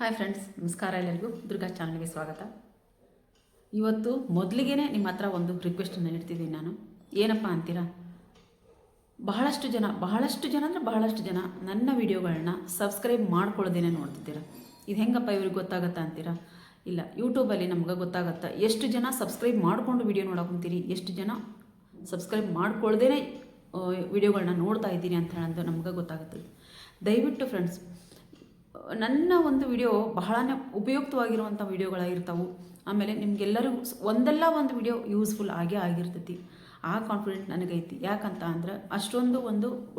Hi friends, ನಮಸ್ಕಾರ. ಎಲ್ಲರಿಗೂ ದುರ್ಗಾ ಚಾನಲ್ಗೆ ಸ್ವಾಗತ. ಇವತ್ತು ಮೊದಲಿಗೆ ನಿಮ್ಮ ಹತ್ರ ಒಂದು ರಿಕ್ವೆಸ್ಟನ್ನು ಇಡ್ತಿದ್ದೀನಿ. ನಾನು ಏನಪ್ಪ ಅಂತೀರಾ, ಬಹಳಷ್ಟು ಜನ ನನ್ನ ವಿಡಿಯೋಗಳನ್ನ ಸಬ್ಸ್ಕ್ರೈಬ್ ಮಾಡ್ಕೊಳ್ಳೋದೇನೆ ನೋಡ್ತಿದ್ದೀರಾ. ಇದು ಹೆಂಗಪ್ಪ ಇವ್ರಿಗೆ ಗೊತ್ತಾಗತ್ತಾ ಅಂತೀರಾ? ಇಲ್ಲ, ಯೂಟ್ಯೂಬಲ್ಲಿ ನಮ್ಗೆ ಗೊತ್ತಾಗತ್ತಾ ಎಷ್ಟು ಜನ ಸಬ್ಸ್ಕ್ರೈಬ್ ಮಾಡಿಕೊಂಡು ವಿಡಿಯೋ ನೋಡೋಕೊಂತೀರಿ, ಎಷ್ಟು ಜನ ಸಬ್ಸ್ಕ್ರೈಬ್ ಮಾಡ್ಕೊಳ್ಳೋದೇ ವಿಡಿಯೋಗಳನ್ನ ನೋಡ್ತಾ ಇದ್ದೀನಿ ಅಂತ ಹೇಳೋದು ನಮ್ಗೆ ಗೊತ್ತಾಗುತ್ತದೆ. ದಯವಿಟ್ಟು ಫ್ರೆಂಡ್ಸ್, ನನ್ನ ಒಂದು ವಿಡಿಯೋ ಬಹಳನೇ ಉಪಯುಕ್ತವಾಗಿರುವಂಥ ವಿಡಿಯೋಗಳಾಗಿರ್ತಾವೆ. ಆಮೇಲೆ ನಿಮಗೆಲ್ಲರಿಗೂ ಒಂದಲ್ಲ ಒಂದು ವಿಡಿಯೋ ಯೂಸ್ಫುಲ್ ಆಗಿರ್ತೈತಿ. ಆ ಕಾನ್ಫಿಡೆಂಟ್ ನನಗೈತಿ. ಯಾಕಂತ ಅಂದ್ರೆ ಅಷ್ಟೊಂದು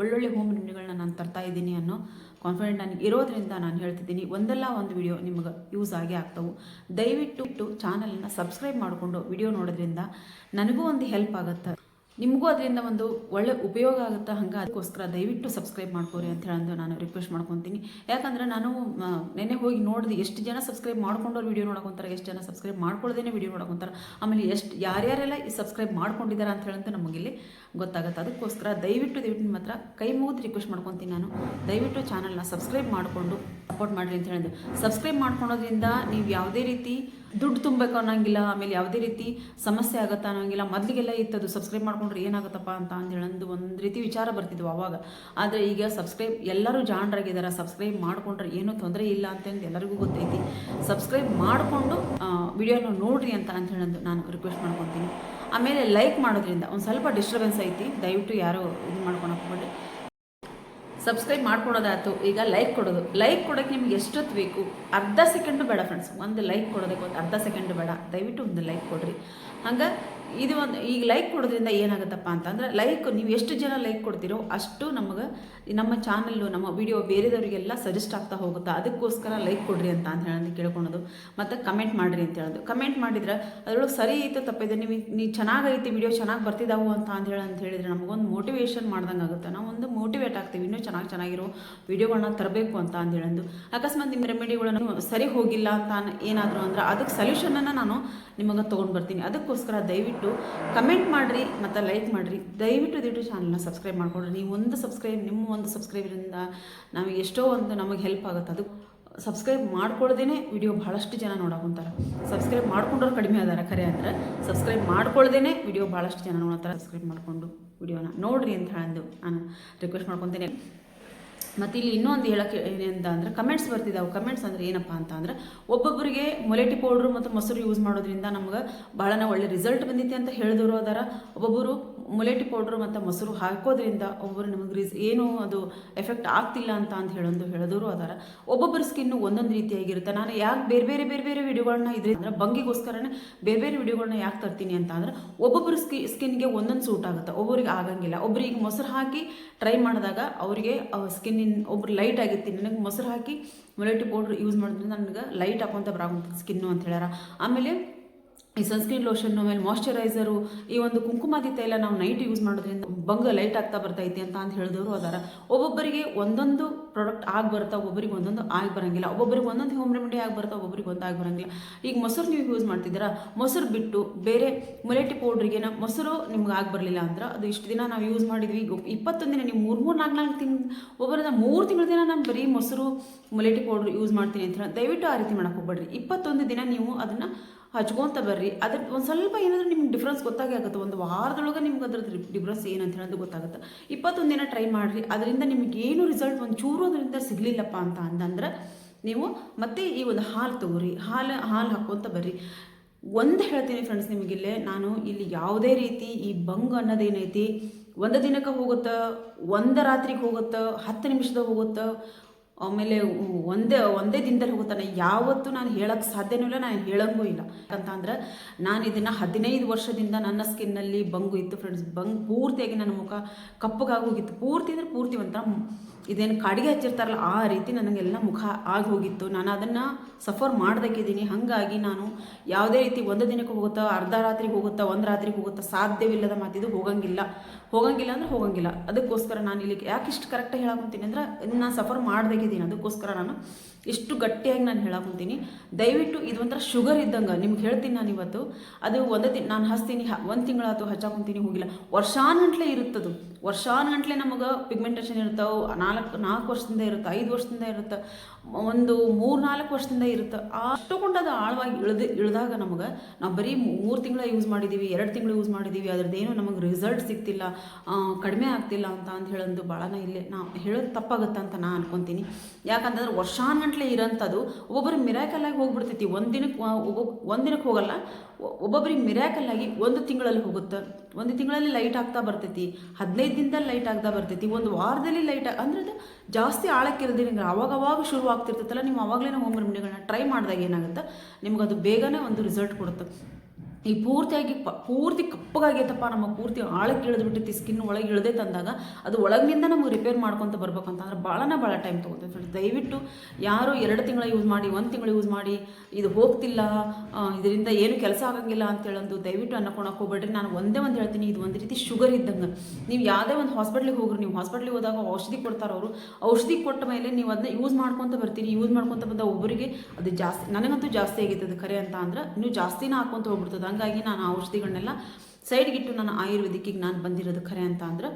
ಒಳ್ಳೊಳ್ಳೆ ಹೋಮ್ ರೆಮಿಡಿಗಳನ್ನ ನಾನು ತರ್ತಾ ಇದ್ದೀನಿ ಅನ್ನೋ ಕಾನ್ಫಿಡೆಂಟ್ ನನಗೆ ಇರೋದ್ರಿಂದ ನಾನು ಹೇಳ್ತಿದ್ದೀನಿ, ಒಂದಲ್ಲ ಒಂದು ವಿಡಿಯೋ ನಿಮ್ಗೆ ಯೂಸ್ ಆಗ್ತಾವೆ. ದಯವಿಟ್ಟು ಚಾನಲನ್ನು ಸಬ್ಸ್ಕ್ರೈಬ್ ಮಾಡಿಕೊಂಡು ವಿಡಿಯೋ ನೋಡೋದ್ರಿಂದ ನನಗೂ ಒಂದು ಹೆಲ್ಪ್ ಆಗುತ್ತೆ, ನಿಮಗೂ ಅದರಿಂದ ಒಂದು ಒಳ್ಳೆ ಉಪಯೋಗ ಆಗುತ್ತೆ. ಹಂಗೆ ಅದಕ್ಕೋಸ್ಕರ ದಯವಿಟ್ಟು ಸಬ್ಸ್ಕ್ರೈಬ್ ಮಾಡ್ಕೋರಿ ಅಂತ ಹೇಳಂದು ನಾನು ರಿಕ್ವೆಸ್ಟ್ ಮಾಡ್ಕೊತೀನಿ. ಯಾಕಂದರೆ ನಾನು ನೆನ್ನೆ ಹೋಗಿ ನೋಡಿದೆ ಎಷ್ಟು ಜನ ಸಬ್ಸ್ಕ್ರೈಬ್ ಮಾಡ್ಕೊಂಡವ್ರು ವಿಡಿಯೋ ನೋಡ್ಕೊತಾರೆ, ಎಷ್ಟು ಜನ ಸಬ್ಸ್ಕ್ರೈಬ್ ಮಾಡ್ಕೊಳ್ಳೋದೇ ವಿಡಿಯೋ ನೋಡ್ಕೊತಾರೆ, ಆಮೇಲೆ ಯಾರ್ಯಾರೆಲ್ಲ ಈ ಸಬ್ಸ್ಕ್ರೈಬ್ ಮಾಡ್ಕೊಂಡಿದ್ದಾರೆ ಅಂತ ಹೇಳಂತ ನಮಗಿಲ್ಲಿ ಗೊತ್ತಾಗುತ್ತೆ. ಅದಕ್ಕೋಸ್ಕರ ದಯವಿಟ್ಟು ನಿಮ್ಮ ಹತ್ರ ಕೈ ಮುಗಿದು ರಿಕ್ವೆಸ್ಟ್ ಮಾಡ್ಕೊತೀನಿ. ನಾನು ದಯವಿಟ್ಟು ಚಾನಲ್ನ ಸಬ್ಸ್ಕ್ರೈಬ್ ಮಾಡಿಕೊಂಡು ಸಪೋರ್ಟ್ ಮಾಡಿರಿ ಅಂತ ಹೇಳಿದ್ರು. ಸಬ್ಸ್ಕ್ರೈಬ್ ಮಾಡ್ಕೊಳೋದ್ರಿಂದ ನೀವು ಯಾವುದೇ ರೀತಿ ದುಡ್ಡು ತುಂಬಬೇಕು ಅನ್ನೋಂಗಿಲ್ಲ, ಆಮೇಲೆ ಯಾವುದೇ ರೀತಿ ಸಮಸ್ಯೆ ಆಗುತ್ತಾ ಅನ್ನೋಂಗಿಲ್ಲ. ಮೊದಲಿಗೆಲ್ಲ ಇತ್ತದು ಸಬ್ಸ್ಕ್ರೈಬ್ ಮಾಡ್ಕೊಂಡ್ರೆ ಏನಾಗುತ್ತಪ್ಪ ಅಂತ ಹೇಳಂದು ಒಂದು ರೀತಿ ವಿಚಾರ ಬರ್ತಿದ್ವು ಅವಾಗ. ಆದರೆ ಈಗ ಸಬ್ಸ್ಕ್ರೈಬ್ ಎಲ್ಲರೂ ಜಾಣರಾಗಿದ್ದಾರೆ, ಸಬ್ಸ್ಕ್ರೈಬ್ ಮಾಡ್ಕೊಂಡ್ರೆ ಏನೂ ತೊಂದರೆ ಇಲ್ಲ ಅಂತಂದು ಎಲ್ಲರಿಗೂ ಗೊತ್ತೈತಿ. ಸಬ್ಸ್ಕ್ರೈಬ್ ಮಾಡಿಕೊಂಡು ವಿಡಿಯೋನ ನೋಡ್ರಿ ಅಂತ ಹೇಳಂದು ನಾನು ರಿಕ್ವೆಸ್ಟ್ ಮಾಡ್ಕೊತೀನಿ. ಆಮೇಲೆ ಲೈಕ್ ಮಾಡೋದ್ರಿಂದ ಒಂದು ಸ್ವಲ್ಪ ಡಿಸ್ಟರ್ಬೆನ್ಸ್ ಐತಿ, ದಯವಿಟ್ಟು ಯಾರೋ ಇದು ಮಾಡ್ಕೊಳಕ್ಕೆ ಹೋಗ್ಬೇಡಿ. ಸಬ್ಸ್ಕ್ರೈಬ್ ಮಾಡ್ಕೊಳೋದಾಯ್ತು, ಈಗ ಲೈಕ್ ಕೊಡೋಕ್ಕೆ ನಿಮ್ಗೆ ಎಷ್ಟೊತ್ತು ಬೇಕು? ಅರ್ಧ ಸೆಕೆಂಡು ಬೇಡ ಫ್ರೆಂಡ್ಸ್, ಒಂದು ಲೈಕ್ ಕೊಡೋದಕ್ಕೆ ಒಂದು ಅರ್ಧ ಸೆಕೆಂಡು ಬೇಡ, ದಯವಿಟ್ಟು ಒಂದು ಲೈಕ್ ಕೊಡ್ರಿ. ಹಂಗೆ ಇದು ಈಗ ಲೈಕ್ ಕೊಡೋದ್ರಿಂದ ಏನಾಗುತ್ತಪ್ಪ ಅಂತಂದ್ರೆ, ನೀವು ಎಷ್ಟು ಜನ ಲೈಕ್ ಕೊಡ್ತೀರೋ ಅಷ್ಟು ನಮಗೆ ನಮ್ಮ ಚಾನಲ್ಲು, ನಮ್ಮ ವಿಡಿಯೋ ಬೇರೆದವರಿಗೆಲ್ಲ ಸಜೆಸ್ಟ್ ಆಗ್ತಾ ಹೋಗುತ್ತೆ. ಅದಕ್ಕೋಸ್ಕರ ಲೈಕ್ ಕೊಡ್ರಿ ಅಂತ ಹೇಳೋದು ಕೇಳ್ಕೊಳೋದು. ಮತ್ತು ಕಮೆಂಟ್ ಮಾಡಿರಿ ಅಂತ ಹೇಳೋದು. ಕಮೆಂಟ್ ಮಾಡಿದ್ರೆ ಅದರೊಳಗೆ ಸರಿ ಐತೆ ತಪ್ಪಿದೆ, ನೀವು ಚೆನ್ನಾಗೈತಿ, ವಿಡಿಯೋ ಚೆನ್ನಾಗಿ ಬರ್ತಿದ್ದಾವು ಅಂತ ಹೇಳಿದ್ರೆ ನಮಗೊಂದು ಮೋಟಿವೇಶನ್ ಮಾಡ್ದಂಗೆ ಆಗುತ್ತೆ. ನಾವು ಒಂದು ಮೋಟಿವೇಟ್ ಆಗ್ತೀವಿ, ಇನ್ನೂ ಚೆನ್ನಾಗಿರೋ ವಿಡಿಯೋಗಳನ್ನ ತರಬೇಕು ಅಂತ ಹೇಳೋದು. ಅಕಸ್ಮಾತ್ ನಿಮ್ಮ ರೆಮಿಡಿಗಳನ್ನು ಸರಿ ಹೋಗಿಲ್ಲ ಅಂತ ಏನಾದರೂ ಅಂದ್ರೆ ಅದಕ್ಕೆ ಸೊಲ್ಯೂಷನನ್ನು ನಾನು ನಿಮಗೆ ತೊಗೊಂಡು ಬರ್ತೀನಿ. ಅದಕ್ಕೋಸ್ಕರ ದಯವಿಟ್ಟು ಕಮೆಂಟ್ ಮಾಡಿರಿ ಮತ್ತು ಲೈಕ್ ಮಾಡಿರಿ. ದಯವಿಟ್ಟು ಚಾನಲ್ನ ಸಬ್ಸ್ಕ್ರೈಬ್ ಮಾಡಿಕೊಡ್ರಿ. ನೀವು ನಿಮ್ಮ ಒಂದು ಸಬ್ಸ್ಕ್ರೈಬರಿಂದ ನಮಗೆ ಎಷ್ಟೋ ಒಂದು ನಮಗೆ ಹೆಲ್ಪ್ ಆಗುತ್ತೆ. ಅದು ಸಬ್ಸ್ಕ್ರೈಬ್ ಮಾಡ್ಕೊಳ್ಳೋದೇ ವಿಡಿಯೋ ಭಾಳಷ್ಟು ಜನ ನೋಡೋಕೊಂತಾರೆ. ಸಬ್ಸ್ಕ್ರೈಬ್ ಮಾಡ್ಕೊಂಡವ್ರು ಕಡಿಮೆ ಅದಾರ ಖರೆ ಅಂದ್ರೆ, ಸಬ್ಸ್ಕ್ರೈಬ್ ಮಾಡ್ಕೊಳ್ಳೋದೇ ವಿಡಿಯೋ ಭಾಳಷ್ಟು ಜನ ನೋಡ್ತಾರೆ. ಸಬ್ಸ್ಕ್ರೈಬ್ ಮಾಡಿಕೊಂಡು ವಿಡಿಯೋನ ನೋಡ್ರಿ ಅಂತ ಹೇಳಂದು ನಾನು ರಿಕ್ವೆಸ್ಟ್ ಮಾಡ್ಕೊತೀನಿ. ಮತ್ತು ಇಲ್ಲಿ ಇನ್ನೊಂದು ಹೇಳೋಕ್ಕೆ ಏನಂತ ಅಂದರೆ, ಕಮೆಂಟ್ಸ್ ಬರ್ತಿದ್ದಾವೆ. ಕಮೆಂಟ್ಸ್ ಅಂದರೆ ಏನಪ್ಪ ಅಂತ ಅಂದರೆ, ಒಬ್ಬೊಬ್ಬರಿಗೆ ಮೊಲೆಟಿ ಪೌಡ್ರು ಮತ್ತು ಮೊಸರು ಯೂಸ್ ಮಾಡೋದ್ರಿಂದ ನಮ್ಗೆ ಭಾಳನೇ ಒಳ್ಳೆ ರಿಸಲ್ಟ್ ಬಂದಿತ್ತು ಅಂತ ಹೇಳಿದವರು ಅದಾರ. ಒಬ್ಬೊಬ್ಬರು ಮೊಲೆಟಿ ಪೌಡ್ರು ಮತ್ತು ಮೊಸರು ಹಾಕೋದ್ರಿಂದ ಒಬ್ಬರು ನಮಗೆ ಏನು ಅದು ಎಫೆಕ್ಟ್ ಆಗ್ತಿಲ್ಲ ಅಂತ ಹೇಳಿದವರು ಅದಾರ. ಒಬ್ಬೊಬ್ಬರ ಸ್ಕಿನ್ನು ಒಂದೊಂದು ರೀತಿಯಾಗಿರುತ್ತೆ. ನಾನು ಯಾಕೆ ಬೇರೆ ಬೇರೆ ವಿಡಿಯೋಗಳನ್ನ ಇದರಿಂದ ಬಂಗಿಗೋಸ್ಕರನೇ ಬೇರೆ ವಿಡಿಯೋಗಳನ್ನ ಯಾಕೆ ತರ್ತೀನಿ ಅಂತ ಅಂದರೆ, ಒಬ್ಬೊಬ್ಬರು ಸ್ಕಿನ್ಗೆ ಒಂದೊಂದು ಸೂಟ್ ಆಗುತ್ತೆ, ಒಬ್ಬರಿಗೆ ಆಗಂಗಿಲ್ಲ. ಒಬ್ಬರಿಗೆ ಮೊಸರು ಹಾಕಿ ಟ್ರೈ ಮಾಡಿದಾಗ ಅವರಿಗೆ ಸ್ಕಿನ್ ಒಬ್ರು ಲೈಟ್ ಆಗಿರ್ತೀನಿ, ನನಗೆ ಮೊಸರು ಹಾಕಿ ಮೊಲೆಟಿ ಪೌಡ್ರ್ ಯೂಸ್ ಮಾಡೋದ್ರಿಂದ ನನಗೆ ಲೈಟ್ ಹಾಕೊಂತ ಬರಾಗುತ್ತೆ ಸ್ಕಿನ್ನು ಅಂತ ಹೇಳ್ಯಾರ. ಆಮೇಲೆ ಈ ಸನ್ಸ್ಕ್ರೀನ್ ಲೋಷನ್, ಆಮೇಲೆ ಮಾಯ್ಶ್ಚರೈಸರು, ಈ ಒಂದು ಕುಂಕುಮಾದಿ ತೈಲ ನಾವು ನೈಟ್ ಯೂಸ್ ಮಾಡೋದ್ರಿಂದ ಬಂಗ ಲೈಟ್ ಆಗ್ತಾ ಬರ್ತೈತಿ ಅಂತ ಹೇಳಿದವರು ಅದಾರ. ಒಬ್ಬೊಬ್ಬರಿಗೆ ಒಂದೊಂದು ಪ್ರಾಡಕ್ಟ್ ಆಗಿ ಬರುತ್ತೆ, ಒಬ್ಬೊಬ್ಬರಿಗೆ ಒಂದೊಂದು ಆಗಿ ಬರೋಂಗಿಲ್ಲ. ಒಬ್ಬೊಬ್ಬರಿಗೆ ಒಂದೊಂದು ಹೋಮ್ ರೆಮಿಡಿ ಆಗಿ ಬರುತ್ತೆ, ಒಬ್ಬೊಬ್ಬರಿಗೆ ಒಂದು ಆಗಿ ಬರೋಂಗಿಲ್ಲ. ಈಗ ಮೊಸರು ನೀವು ಯೂಸ್ ಮಾಡ್ತಿದ್ದೀರಾ, ಮೊಸರು ಬಿಟ್ಟು ಬೇರೆ ಮೊಲೆಟಿ ಪೌಡ್ರಿಗೆ ಮೊಸರು ನಿಮ್ಗೆ ಆಗಿ ಬರಲಿಲ್ಲ ಅಂದ್ರೆ, ಅದು ಇಷ್ಟು ದಿನ ನಾವು ಯೂಸ್ ಮಾಡಿದ್ವಿ, 21 ದಿನ ನೀವು 3-4 ತಿಂಗಳು ಒಬ್ಬರಿಂದ 3 ತಿಂಗಳ ದಿನ ನಾನು ಬರೀ ಮೊಸರು ಮೊಲೆಟಿ ಪೌಡ್ರ್ ಯೂಸ್ ಮಾಡ್ತೀನಿ ಅಂತ ಹೇಳಿ ದಯವಿಟ್ಟು ಆ ರೀತಿ ಮಾಡೋಕೆ ಹೋಗ್ಬೇಡ್ರಿ. 21 ದಿನ ನೀವು ಅದನ್ನು ಹಚ್ಕೊತ ಬರ್ರಿ. ಅದ್ರ ಒಂದು ಸ್ವಲ್ಪ ಏನಾದರೂ ನಿಮ್ಗೆ ಡಿಫ್ರೆನ್ಸ್ ಗೊತ್ತಾಗೇ ಆಗುತ್ತೆ. ಒಂದು ವಾರದೊಳಗೆ ನಿಮ್ಗೆ ಅದ್ರದ್ದು ಡಿಫ್ರೆನ್ಸ್ ಏನಂತ ಹೇಳೋದು ಗೊತ್ತಾಗುತ್ತೆ. 21 ದಿನ ಟ್ರೈ ಮಾಡಿರಿ. ಅದರಿಂದ ನಿಮಗೇನು ರಿಸಲ್ಟ್ ಒಂದು ಚೂರು ಅದರಿಂದ ಸಿಗಲಿಲ್ಲಪ್ಪ ಅಂತಂದ್ರೆ ನೀವು ಮತ್ತೆ ಈ ಒಂದು ಹಾಲು ತಗೋರಿ, ಹಾಲು ಹಾಕ್ಕೊತ ಬರ್ರಿ. ಒಂದು ಹೇಳ್ತೀನಿ ಫ್ರೆಂಡ್ಸ್, ನಿಮಗಿಲ್ಲೇ ನಾನು ಇಲ್ಲಿ ಯಾವುದೇ ರೀತಿ ಈ ಬಂಗ್ ಅನ್ನೋದೇನೈತಿ ಒಂದು ದಿನಕ್ಕೆ ಹೋಗುತ್ತೆ, ಒಂದು ರಾತ್ರಿಗೆ ಹೋಗುತ್ತೆ, 10 ನಿಮಿಷದಾಗ ಹೋಗುತ್ತೆ, ಆಮೇಲೆ ಒಂದೇ ದಿನದಲ್ಲಿ ಹೋಗುತ್ತಾನೆ. ಯಾವತ್ತೂ ನಾನು ಹೇಳೋಕ್ಕೆ ಸಾಧ್ಯನೂ ಇಲ್ಲ, ನಾನು ಹೇಳಂಗೂ ಇಲ್ಲ. ಯಾಕಂತಂದ್ರೆ ನಾನು ಇದನ್ನು 15 ವರ್ಷದಿಂದ ನನ್ನ ಸ್ಕಿನ್ನಲ್ಲಿ ಬಂಗು ಇತ್ತು ಫ್ರೆಂಡ್ಸ್. ಪೂರ್ತಿಯಾಗಿ ನನ್ನ ಮುಖ ಕಪ್ಪಗಾಗೋಗಿತ್ತು, ಪೂರ್ತಿ ಒಂಥರ ಇದೇನು ಕಾಡಿಗೆ ಹಚ್ಚಿರ್ತಾರಲ್ಲ ಆ ರೀತಿ ನನಗೆಲ್ಲ ಮುಖ ಆಗಿ ಹೋಗಿತ್ತು. ನಾನು ಅದನ್ನು ಸಫರ್ ಮಾಡ್ದಕ್ಕಿದ್ದೀನಿ. ಹಾಗಾಗಿ ನಾನು ಯಾವುದೇ ರೀತಿ ಒಂದು ದಿನಕ್ಕೆ ಹೋಗುತ್ತಾ, ಅರ್ಧ ರಾತ್ರಿಗೆ ಹೋಗುತ್ತಾ, ಒಂದು ರಾತ್ರಿಗೆ ಹೋಗುತ್ತಾ, ಸಾಧ್ಯವಿಲ್ಲದ ಮಾತಿದು ಹೋಗಂಗಿಲ್ಲ ಅಂದ್ರೆ ಹೋಗಂಗಿಲ್ಲ. ಅದಕ್ಕೋಸ್ಕರ ನಾನು ಇಲ್ಲಿ ಯಾಕೆ ಇಷ್ಟು ಕರೆಕ್ಟಾಗಿ ಹೇಳಾಕೊಂತೀನಿ ಅಂದ್ರೆ, ನಾನು ಸಫರ್ ಮಾಡ್ದಾಗಿದ್ದೀನಿ. ಅದಕ್ಕೋಸ್ಕರ ನಾನು ಇಷ್ಟು ಗಟ್ಟಿಯಾಗಿ ನಾನು ಹೇಳಾಕೊಂತೀನಿ. ದಯವಿಟ್ಟು ಇದು ಒಂಥರ ಶುಗರ್ ಇದ್ದಂಗೆ ನಿಮ್ಗೆ ಹೇಳ್ತೀನಿ ನಾನು ಇವತ್ತು. ಅದು ನಾನು ಹಚ್ತೀನಿ, 1 ತಿಂಗಳಾಯ್ತು ಹಚ್ಚಾಕೊಂತೀನಿ, ಹೋಗಿಲ್ಲ. ವರ್ಷಾನುಗಂಟ್ಲೆ ಇರುತ್ತದು, ವರ್ಷಾನುಗಂಟ್ಲೆ ನಮಗೆ ಪಿಗ್ಮೆಂಟೇಷನ್ ಇರ್ತಾವೆ. 4 ವರ್ಷದಿಂದ ಇರುತ್ತೆ, 5 ವರ್ಷದಿಂದ ಇರುತ್ತೆ. ಒಂದು 3-4 ವರ್ಷದಿಂದ ಇರುತ್ತೆ. ಅಷ್ಟೊಂದು ಅದು ಆಳವಾಗಿ ಇಳಿದಾಗ ನಮಗೆ ನಾವು ಬರೀ 3 ತಿಂಗಳ ಯೂಸ್ ಮಾಡಿದ್ದೀವಿ, 2 ತಿಂಗಳು ಯೂಸ್ ಮಾಡಿದ್ದೀವಿ, ಅದ್ರದ್ದೇನು ನಮಗೆ ರಿಸಲ್ಟ್ ಸಿಗ್ತಿಲ್ಲ, ಕಡಿಮೆ ಆಗ್ತಿಲ್ಲ ಅಂತ ಹೇಳೋದು ಭಾಳನ ಇಲ್ಲೇ ನಾವು ಹೇಳೋದು ತಪ್ಪಾಗುತ್ತೆ ಅಂತ ನಾನು ಅನ್ಕೊತೀನಿ. ಯಾಕಂತಂದ್ರೆ ವರ್ಷಾನುಗಂಟ್ಲೆ ಇರೋಂಥದ್ದು ಒಬ್ಬೊಬ್ಬರು ಮಿರಾಕಲ್ಲಾಗಿ ಹೋಗ್ಬಿಡ್ತೈತಿ. ಒಂದು ದಿನಕ್ಕೆ ಹೋಗಲ್ಲ, ಒಬ್ಬೊಬ್ಬರಿಗೆ ಮಿರಾಕಲ್ಲಾಗಿ 1 ತಿಂಗಳಲ್ಲಿ ಹೋಗುತ್ತೆ, 1 ತಿಂಗಳಲ್ಲಿ ಲೈಟ್ ಆಗ್ತಾ ಬರ್ತೈತಿ, 15 ದಿನದಲ್ಲಿ ಲೈಟ್ ಆಗ್ತಾ ಬರ್ತೈತಿ, 1 ವಾರದಲ್ಲಿ ಲೈಟ್ ಅಂದ್ರೆ ಅದು ಜಾಸ್ತಿ ಆಳಕ್ಕಿರೋದಿಲ್ಲ. ಅವಾಗವಾಗ ಶುರು ಆಗ್ತಿರ್ತೈತಲ್ಲ, ನೀವು ಅವಾಗಲೇ ಹೋಮ್ ರೆಮಿಡಿಗಳನ್ನ ಟ್ರೈ ಮಾಡಿದಾಗ ಏನಾಗುತ್ತೆ, ನಿಮ್ಗೆ ಅದು ಬೇಗನೆ ಒಂದು ರಿಸಲ್ಟ್ ಕೊಡುತ್ತೆ. ಈ ಪೂರ್ತಿ ಕಪ್ಪಗಾಗೈತಪ್ಪ, ನಮ್ಮ ಪೂರ್ತಿ ಆಳಕ್ಕೆ ಇಳಿದ್ಬಿಟ್ಟೈತಿ, ಸ್ಕಿನ್ ಒಳಗೆ ಇಳಿದೇ ತಂದಾಗ ಅದು ಒಳಗಿನಿಂದ ನಮಗೆ ರಿಪೇರ್ ಮಾಡ್ಕೊತ ಬರ್ಬೇಕಂತಂದ್ರೆ ಭಾಳ ಟೈಮ್ ತೊಗೊತೈತೆ ಫ್ರೆಂಡ್ಸ್. ದಯವಿಟ್ಟು ಯಾರು 2 ತಿಂಗಳ ಯೂಸ್ ಮಾಡಿ 1 ತಿಂಗಳು ಯೂಸ್ ಮಾಡಿ ಇದು ಹೋಗ್ತಿಲ್ಲ, ಇದರಿಂದ ಏನು ಕೆಲಸ ಆಗಂಗಿಲ್ಲ ಅಂತೇಳಂದು ದಯವಿಟ್ಟು ಅನ್ನಕೊಳಕ್ಕೆ ಹೋಗ್ಬೇಡ್ರಿ. ನಾನು ಒಂದೇ ಹೇಳ್ತೀನಿ, ಇದು ಒಂದು ರೀತಿ ಶುಗರ್ ಇದ್ದಂಗೆ. ನೀವು ಯಾವುದೇ ಒಂದು ಹಾಸ್ಪಿಟ್ಲಿಗೆ ಹೋಗ್ರಿ, ನೀವು ಹಾಸ್ಪಿಟ್ಲಿಗೆ ಹೋದಾಗ ಔಷಧಿ ಕೊಡ್ತಾರೆ ಅವರು, ಔಷಧಿ ಕೊಟ್ಟ ಮೇಲೆ ನೀವು ಅದನ್ನ ಯೂಸ್ ಮಾಡ್ಕೊತ ಬರ್ತೀರಿ. ಯೂಸ್ ಮಾಡ್ಕೊತ ಬಂದ ಒಬ್ಬರಿಗೆ ಅದು ಜಾಸ್ತಿ, ನನಗಂತೂ ಜಾಸ್ತಿ ಆಗೈತೆ ಅದು ಖರೆ ಅಂತ ಅಂದ್ರೆ, ನೀವು ಜಾಸ್ತಿನ ಹಾಕ್ಕೊಂತ ಹೋಗ್ಬಿಡ್ತದೆ. ಹಂಗಾಗಿ ನಾನು ಔಷಧಿಗಳನ್ನೆಲ್ಲ ಸೈಡ್ಗಿಟ್ಟು ನಾನು ಆಯುರ್ವೇದಿಕ್ಕಿಗೆ ನಾನು ಬಂದಿರೋದು ಖರೆ ಅಂತ ಅಂದ್ರೆ.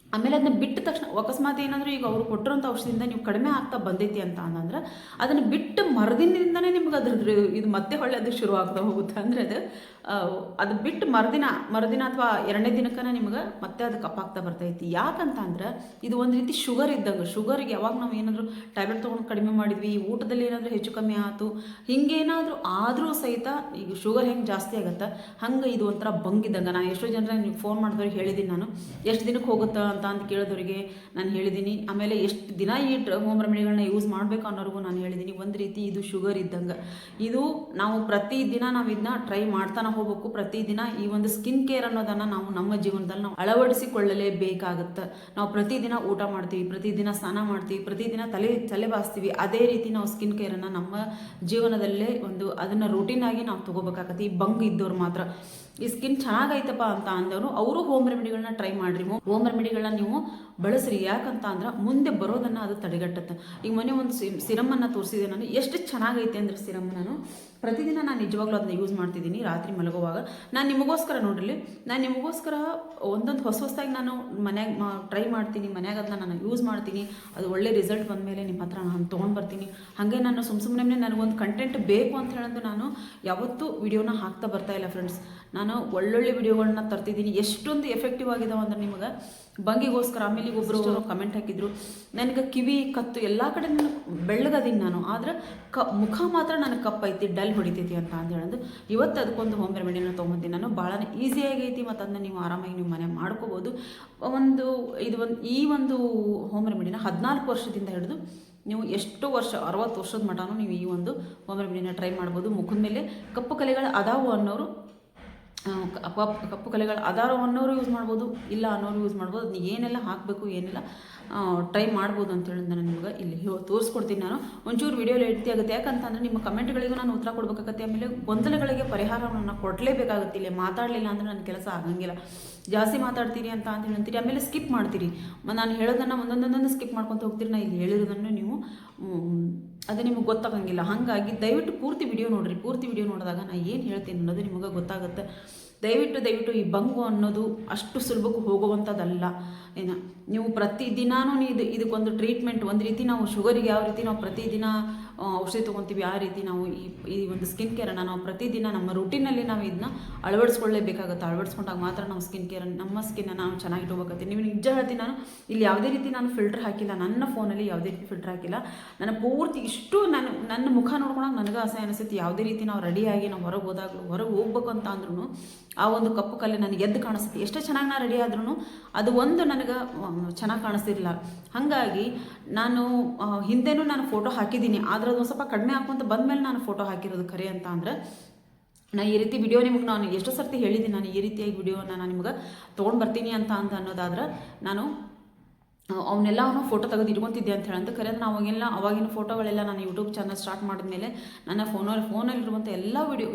ಆಮೇಲೆ ಅದನ್ನ ಬಿಟ್ಟ ತಕ್ಷಣ ಅಕಸ್ಮಾತ್ ಏನಾದರೂ ಈಗ ಅವರು ಕೊಟ್ಟಿರೋಂಥ ಔಷಧಿಯಿಂದ ನೀವು ಕಡಿಮೆ ಆಗ್ತಾ ಬಂದೈತಿ ಅಂತ ಅಂದ್ರೆ, ಅದನ್ನು ಬಿಟ್ಟು ಮರುದಿನದಿಂದನೇ ನಿಮ್ಗೆ ಅದ್ರದ್ದು ಇದು ಮತ್ತೆ ಹೊಳ್ಳೆ ಅದು ಶುರು ಆಗ್ತಾ ಹೋಗುತ್ತೆ. ಅಂದರೆ ಅದು ಬಿಟ್ಟು ಮರುದಿನ ಅಥವಾ 2ನೇ ದಿನಕ್ಕನೇ ನಿಮ್ಗೆ ಮತ್ತೆ ಅದು ಕಪ್ಪಾಗ್ತಾ ಬರ್ತೈತಿ. ಯಾಕಂತ ಅಂದ್ರೆ ಇದು ಒಂದು ರೀತಿ ಶುಗರ್ ಇದ್ದಂಗೆ. ಶುಗರ್ಗೆ ಯಾವಾಗ ನಾವು ಏನಾದರೂ ಟ್ಯಾಬ್ಲೆಟ್ ತೊಗೊಂಡು ಕಡಿಮೆ ಮಾಡಿದ್ವಿ, ಊಟದಲ್ಲಿ ಏನಾದರೂ ಹೆಚ್ಚು ಕಮ್ಮಿ ಆಯಿತು, ಹಿಂಗೇನಾದರೂ ಆದರೂ ಸಹಿತ ಈಗ ಶುಗರ್ ಹೆಂಗೆ ಜಾಸ್ತಿ ಆಗುತ್ತೆ ಹಂಗೆ ಇದು ಒಂಥರ ಬಂಗಿದ್ದಂಗೆ. ನಾನು ಎಷ್ಟೋ ಜನರ ನೀವು ಫೋನ್ ಮಾಡಿದವ್ರಿಗೆ ಹೇಳಿದ್ದೀನಿ, ನಾನು ಎಷ್ಟು ದಿನಕ್ಕೆ ಹೋಗುತ್ತಾ ಅಂತ ಕೇಳಿದವರಿಗೆ ನಾನು ಹೇಳಿದ್ದೀನಿ. ಆಮೇಲೆ ಎಷ್ಟು ದಿನ ಈ ಹೋಮ್ ರೆಮಿಡಿಗಳನ್ನ ಯೂಸ್ ಮಾಡಬೇಕು ಅನ್ನೋರಿಗೂ ನಾನು ಹೇಳಿದ್ದೀನಿ. ಒಂದು ರೀತಿ ಇದು ಶುಗರ್ ಇದ್ದಂಗೆ. ಇದು ನಾವು ಪ್ರತಿದಿನ ನಾವು ಇದನ್ನ ಟ್ರೈ ಮಾಡ್ತಾನೆ ಹೋಗ್ಬೇಕು. ಪ್ರತಿದಿನ ಈ ಒಂದು ಸ್ಕಿನ್ ಕೇರ್ ಅನ್ನೋದನ್ನು ನಾವು ನಮ್ಮ ಜೀವನದಲ್ಲಿ ನಾವು ಅಳವಡಿಸಿಕೊಳ್ಳಲೇಬೇಕಾಗುತ್ತೆ. ನಾವು ಪ್ರತಿದಿನ ಊಟ ಮಾಡ್ತೀವಿ, ಪ್ರತಿದಿನ ಸ್ನಾನ ಮಾಡ್ತೀವಿ, ಪ್ರತಿದಿನ ತಲೆ ಬಾಸ್ತೀವಿ. ಅದೇ ರೀತಿ ನಾವು ಸ್ಕಿನ್ ಕೇರನ್ನು ನಮ್ಮ ಜೀವನದಲ್ಲೇ ಅದನ್ನು ರೂಟೀನ್ ಆಗಿ ನಾವು ತಗೋಬೇಕಾಗತ್ತೆ. ಈ ಬಂಗ್ ಇದ್ದವ್ರು ಮಾತ್ರ, ಈ ಸ್ಕಿನ್ ಚೆನ್ನಾಗೈತಪ್ಪ ಅಂತ ಅಂದವರು ಅವರು ಹೋಮ್ ರೆಮಿಡಿಗಳನ್ನ ಟ್ರೈ ಮಾಡಿರಿ. ಹೋಮ್ ರೆಮಿಡಿಗಳನ್ನ ನೀವು ಬಳಸ್ರಿ. ಯಾಕಂತ ಅಂದ್ರೆ ಮುಂದೆ ಬರೋದನ್ನು ಅದು ತಡೆಗಟ್ಟುತ್ತೆ. ಈಗ ಮೊನ್ನೆ ಒಂದು ಸಿರಮನ್ನು ತೋರಿಸಿದೆ ನಾನು, ಎಷ್ಟು ಚೆನ್ನಾಗೈತೆ ಅಂದ್ರೆ ಸಿರಮ್. ನಾನು ಪ್ರತಿದಿನ ನಾನು ನಿಜವಾಗ್ಲೂ ಅದನ್ನ ಯೂಸ್ ಮಾಡ್ತಿದ್ದೀನಿ ರಾತ್ರಿ ಮಲಗುವಾಗ. ನಾನು ನಿಮಗೋಸ್ಕರ ನೋಡ್ರಿ, ನಾನು ನಿಮಗೋಸ್ಕರ ಒಂದೊಂದು ಹೊಸದಾಗಿ ನಾನು ಮನ್ಯಾಗ ಟ್ರೈ ಮಾಡ್ತೀನಿ, ಮನ್ಯಾಗ ಅದನ್ನ ನಾನು ಯೂಸ್ ಮಾಡ್ತೀನಿ. ಅದು ಒಳ್ಳೆ ರಿಸಲ್ಟ್ ಬಂದಮೇಲೆ ನಿಮ್ಮ ಹತ್ರ ನಾನು ತೊಗೊಂಡು ಬರ್ತೀನಿ. ಹಾಗೆ ನಾನು ಸುಮ್ಮನೆ ನನಗೊಂದು ಕಂಟೆಂಟ್ ಬೇಕು ಅಂತ ಹೇಳೋದು ನಾನು ಯಾವತ್ತೂ ವಿಡಿಯೋನ ಹಾಕ್ತಾ ಬರ್ತಾ ಇಲ್ಲ ಫ್ರೆಂಡ್ಸ್. ನಾನು ಒಳ್ಳೊಳ್ಳೆ ವಿಡಿಯೋಗಳನ್ನ ತರ್ತಿದ್ದೀನಿ. ಎಷ್ಟೊಂದು ಎಫೆಕ್ಟಿವ್ ಆಗಿದಾವೆ ಅಂದ್ರೆ ನಿಮಗೆ ಬಂಗಿಗೋಸ್ಕರ. ಆಮೇಲೆ ಈಗ ಒಬ್ಬರು ಕಮೆಂಟ್ ಹಾಕಿದ್ರು, ನನಗೆ ಕಿವಿ ಕತ್ತು ಎಲ್ಲ ಕಡೆ ಬೆಳ್ಳಗದೀನಿ ನಾನು, ಆದರೆ ಮುಖ ಮಾತ್ರ ನನಗೆ ಕಪ್ಪೈತಿ, ಡಲ್ ಹೊಡಿತೈತಿ ಅಂತ ಹೇಳೋದು. ಇವತ್ತು ಅದಕ್ಕೊಂದು ಹೋಮ್ ರೆಮಿಡಿನ ತೊಗೊಂಬಂದಿನಿ ನಾನು. ಭಾಳ ಈಸಿಯಾಗೈತಿ ಮತ್ತು ಅದನ್ನ ನೀವು ಆರಾಮಾಗಿ ನೀವು ಮನೆ ಮಾಡ್ಕೋಬೋದು. ಈ ಒಂದು ಹೋಮ್ ರೆಮಿಡಿನ 14 ವರ್ಷದಿಂದ ಹಿಡಿದು ನೀವು ಎಷ್ಟೋ ವರ್ಷ 60 ವರ್ಷದ ಮಟನೂ ನೀವು ಈ ಒಂದು ಹೋಮ್ ರೆಮಿಡಿನ ಟ್ರೈ ಮಾಡ್ಬೋದು. ಮುಖದ ಮೇಲೆ ಕಪ್ಪು ಕಲೆಗಳು ಅದಾವು ಅನ್ನೋರು ಕಪ್ಪು ಕಲೆಗಳು ಅದಾರೋ ಅನ್ನೋರು ಯೂಸ್ ಮಾಡ್ಬೋದು, ಇಲ್ಲ ಅನ್ನೋರು ಯೂಸ್ ಮಾಡ್ಬೋದು. ಅದನ್ನ ಏನೆಲ್ಲ ಹಾಕಬೇಕು ಏನೆಲ್ಲ ಟ್ರೈ ಮಾಡ್ಬೋದು ಅಂತೇಳಿ ನಾನು ನಿಮ್ಗೆ ಇಲ್ಲಿ ತೋರಿಸ್ಕೊಡ್ತೀನಿ. ನಾನು ಒಂಚೂರು ವಿಡಿಯೋ ಲೆಂತಿ ಆಗುತ್ತೆ, ಯಾಕಂತಂದರೆ ನಿಮ್ಮ ಕಮೆಂಟ್ಗಳಿಗೂ ನಾನು ಉತ್ತರ ಕೊಡಬೇಕಾಗತ್ತೆ. ಆಮೇಲೆ ಗೊಂದಲಗಳಿಗೆ ಪರಿಹಾರವನ್ನು ಕೊಡಲೇಬೇಕಾಗುತ್ತೆ. ಇಲ್ಲಿ ಮಾತಾಡಲಿಲ್ಲ ಅಂದರೆ ನನ್ನ ಕೆಲಸ ಆಗಂಗಿಲ್ಲ. ಜಾಸ್ತಿ ಮಾತಾಡ್ತೀರಿ ಅಂತ ಹೇಳ್ತೀರಿ, ಆಮೇಲೆ ಸ್ಕಿಪ್ ಮಾಡ್ತೀರಿ. ನಾನು ಹೇಳೋದನ್ನು ಒಂದೊಂದೊಂದೊಂದು ಸ್ಕಿಪ್ ಮಾಡ್ಕೊತ ಹೋಗ್ತೀರಿ. ನಾನು ಇಲ್ಲಿ ಹೇಳಿರೋದನ್ನು ನೀವು ಅದು ನಿಮಗೆ ಗೊತ್ತಾಗಂಗಿಲ್ಲ. ಹಾಗಾಗಿ ದಯವಿಟ್ಟು ಪೂರ್ತಿ ವಿಡಿಯೋ ನೋಡಿರಿ. ಪೂರ್ತಿ ವಿಡಿಯೋ ನೋಡಿದಾಗ ನಾನು ಏನು ಹೇಳ್ತೀನಿ ಅನ್ನೋದು ನಿಮಗೆ ಗೊತ್ತಾಗುತ್ತೆ. ದಯವಿಟ್ಟು ಈ ಬಂಗು ಅನ್ನೋದು ಅಷ್ಟು ಸುಲಭಕ್ಕೆ ಹೋಗುವಂಥದ್ದಲ್ಲ. ನೀವು ಪ್ರತಿದಿನಾನು ಇದಕ್ಕೊಂದು ಟ್ರೀಟ್ಮೆಂಟ್, ಒಂದು ರೀತಿ ನಾವು ಶುಗರಿಗೆ ಯಾವ ರೀತಿ ನಾವು ಪ್ರತಿದಿನ ಔಷಧಿ ತೊಗೊತೀವಿ, ಆ ರೀತಿ ನಾವು ಈ ಒಂದು ಸ್ಕಿನ್ ಕೇರನ್ನು ನಾವು ಪ್ರತಿದಿನ ನಮ್ಮ ರೂಟೀನಲ್ಲಿ ನಾವು ಇದನ್ನ ಅಳವಡಿಸ್ಕೊಳ್ಳೇಬೇಕಾಗುತ್ತೆ. ಅಳವಡಿಸ್ಕೊಂಡಾಗ ಮಾತ್ರ ನಾವು ನಮ್ಮ ಸ್ಕಿನ್ನ ನಾವು ಚೆನ್ನಾಗಿ ಇಟ್ಕೋಬೇಕಾಗುತ್ತೆ. ನೀವು ನಿಜ ಹೇಳ್ತೀನಿ, ನಾನು ಇಲ್ಲಿ ಯಾವುದೇ ರೀತಿ ನಾನು ಫಿಲ್ಟರ್ ಹಾಕಿಲ್ಲ, ನನ್ನ ಫೋನಲ್ಲಿ ಯಾವುದೇ ರೀತಿ ಫಿಲ್ಟರ್ ಹಾಕಿಲ್ಲ. ನನ್ನ ಪೂರ್ತಿ ಇಷ್ಟು ನನ್ನ ಮುಖ ನೋಡ್ಕೊಳಕ್ಕೆ ನನಗೆ ಅಸಹ್ಯ ಅನಿಸುತ್ತೆ. ಯಾವುದೇ ರೀತಿ ನಾವು ರೆಡಿಯಾಗಿ ನಾವು ಹೊರಗೆ ಹೋಗ್ಬೇಕು ಅಂತ ಅಂದ್ರೂ ಆ ಒಂದು ಕಪ್ಪು ಕಲ್ಲು ನನಗೆ ಎದ್ದು ಕಾಣಿಸುತ್ತೆ. ಎಷ್ಟೇ ಚೆನ್ನಾಗಿ ನಾನು ರೆಡಿ ಆದ್ರೂ ಅದು ಒಂದು ನನಗೆ ಚೆನ್ನಾಗಿ ಕಾಣಿಸ್ತಿರಲಿಲ್ಲ. ಹಾಗಾಗಿ ನಾನು ಹಿಂದೆನೂ ನಾನು ಫೋಟೋ ಹಾಕಿದ್ದೀನಿ, ಆದರೆ ಅದು ಸ್ವಲ್ಪ ಕಡಿಮೆ ಹಾಕೊಂತ ಬಂದಮೇಲೆ ನಾನು ಫೋಟೋ ಹಾಕಿರೋದು ಖರೆ ಅಂತ ಅಂದ್ರೆ. ನಾನು ಈ ರೀತಿ ವಿಡಿಯೋ ನಿಮ್ಗೆ ನಾನು ಎಷ್ಟೋ ಸರ್ತಿ ಹೇಳಿದ್ದೀನಿ, ನಾನು ಈ ರೀತಿಯಾಗಿ ವಿಡಿಯೋನ ನಾನು ನಿಮ್ಗೆ ತೊಗೊಂಡು ಬರ್ತೀನಿ ಅಂತ ಅನ್ನೋದಾದ್ರೆ ನಾನು ಅವನ್ನೆಲ್ಲವೂ ಫೋಟೋ ತೆಗೆದು ಇಟ್ಕೊತಿದ್ದೆ ಅಂತ ಹೇಳಂತ ಖರೆ. ಅವಾಗಿನ ಫೋಟೋಗಳೆಲ್ಲ ನಾನು ಯೂಟ್ಯೂಬ್ ಚಾನಲ್ ಸ್ಟಾರ್ಟ್ ಮಾಡಿದ್ಮೇಲೆ ನನ್ನ ಫೋನಲ್ಲಿರುವಂಥ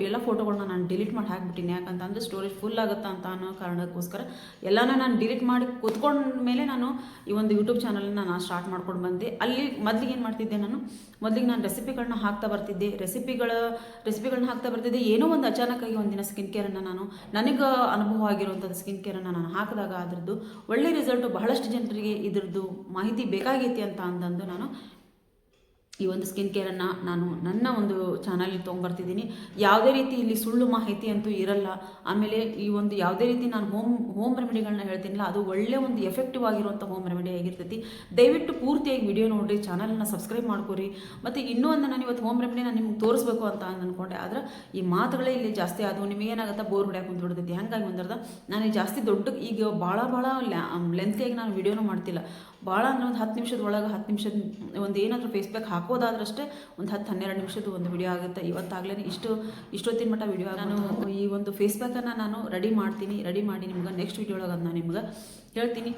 ಎಲ್ಲ ಫೋಟೋಗಳನ್ನ ನಾನು ಡಿಲೀಟ್ ಮಾಡಿ ಹಾಕಿಬಿಟ್ಟಿನಿ. ಯಾಕಂತಂದರೆ ಸ್ಟೋರೇಜ್ ಫುಲ್ ಆಗುತ್ತಾ ಅಂತ ಅನ್ನೋ ಕಾರಣಕ್ಕೋಸ್ಕರ ಎಲ್ಲನೂ ನಾನು ಡಿಲೀಟ್ ಮಾಡಿ ಕೂತ್ಕೊಂಡ ಮೇಲೆ ನಾನು ಈ ಒಂದು ಯೂಟ್ಯೂಬ್ ಚಾನಲ್ನ ನಾನು ಸ್ಟಾರ್ಟ್ ಮಾಡ್ಕೊಂಡು ಬಂದೆ. ಅಲ್ಲಿ ಮೊದಲಿಗೆ ಏನು ಮಾಡ್ತಿದ್ದೆ, ಮೊದಲಿಗೆ ನಾನು ರೆಸಿಪಿಗಳನ್ನ ಹಾಕ್ತಾ ಬರ್ತಿದ್ದೆ. ರೆಸಿಪಿಗಳನ್ನ ಹಾಕ್ತಾ ಬರ್ತಿದ್ದೆ. ಏನೋ ಒಂದು ಅಚಾನಕ್ಕಾಗಿ ಒಂದಿನ ಸ್ಕಿನ್ ಕೇರನ್ನು ನನಗೆ ಅನುಭವ ಆಗಿರುವಂಥದ್ದು ಸ್ಕಿನ್ ಕೇರನ್ನು ನಾನು ಹಾಕಿದಾಗ ಅದರದ್ದು ಒಳ್ಳೆ ರಿಸಲ್ಟು ಬಹಳಷ್ಟು ಜನರಿಗೆ ಇದ್ರದ್ದು ಮಾಹಿತಿ ಬೇಕಾಗೈತಿ ಅಂತ ಅಂದಂದು ನಾನು ಈ ಒಂದು ಸ್ಕಿನ್ ಕೇರನ್ನು ನಾನು ನನ್ನ ಒಂದು ಚಾನಲ್ಗೆ ತೊಗೊಂಬರ್ತಿದ್ದೀನಿ. ಯಾವುದೇ ರೀತಿ ಇಲ್ಲಿ ಸುಳ್ಳು ಮಾಹಿತಿ ಅಂತೂ ಇರಲ್ಲ. ಆಮೇಲೆ ಈ ಒಂದು ಯಾವುದೇ ರೀತಿ ನಾನು ಹೋಮ್ ರೆಮಿಡಿಗಳನ್ನ ಹೇಳ್ತೀನಿಲ್ಲ, ಅದು ಒಳ್ಳೆ ಒಂದು ಎಫೆಕ್ಟಿವ್ ಆಗಿರುವಂಥ ಹೋಮ್ ರೆಮಿಡಿ ಆಗಿರ್ತೈತಿ. ದಯವಿಟ್ಟು ಪೂರ್ತಿಯಾಗಿ ವಿಡಿಯೋ ನೋಡಿರಿ, ಚಾನಲನ್ನು ಸಬ್ಸ್ಕ್ರೈಬ್ ಮಾಡ್ಕೊರಿ. ಮತ್ತು ಇನ್ನೂ ಒಂದು ನಾನು ಇವತ್ತು ಹೋಮ್ ರೆಮಿಡಿ ನಾನು ನಿಮ್ಗೆ ತೋರಿಸ್ಬೇಕು ಅಂತ ಅಂದ್ಕೊಂಡೆ, ಆದರೆ ಈ ಮಾತುಗಳೇ ಇಲ್ಲಿ ಜಾಸ್ತಿ ಆದವು. ನಿಮಗೇನಾಗುತ್ತೆ, ಬೋರ್ ಹೊಡ್ಯಾಕೆ ಕುಂತ್ಬಿಡ್ತೈತಿ. ಹಾಗಾಗಿ ಒಂದರ್ಧ ನಾನು ಜಾಸ್ತಿ ದೊಡ್ಡ ಈಗ ಭಾಳ ಲೆಂತಿಯಾಗಿ ನಾನು ವಿಡಿಯೋನೂ ಮಾಡ್ತಿಲ್ಲ. ಭಾಳ ಅಂದರೆ ಒಂದು 10 ನಿಮಿಷದ ಒಳಗೆ 10 ನಿಮಿಷದ ಒಂದು ಏನಾದರೂ ಫೇಸ್ಬ್ಯಾಕ್ ಹಾಕೋದಾದ್ರಷ್ಟೇ ಒಂದು 10-12 ನಿಮಿಷದ ಒಂದು ವಿಡಿಯೋ ಆಗುತ್ತೆ. ಇವತ್ತಾಗಲೇ ಇಷ್ಟೊತ್ತಿನ ಮಟ್ಟ ವಿಡಿಯೋ ನಾನು ಈ ಒಂದು ಫೇಸ್ಬ್ಯಾಕನ್ನು ನಾನು ರೆಡಿ ಮಾಡಿ ನಿಮ್ಗೆ ನೆಕ್ಸ್ಟ್ ವಿಡಿಯೋ ಒಳಗೆ ಅದನ್ನ ನಿಮ್ಗೆ ಹೇಳ್ತೀನಿ.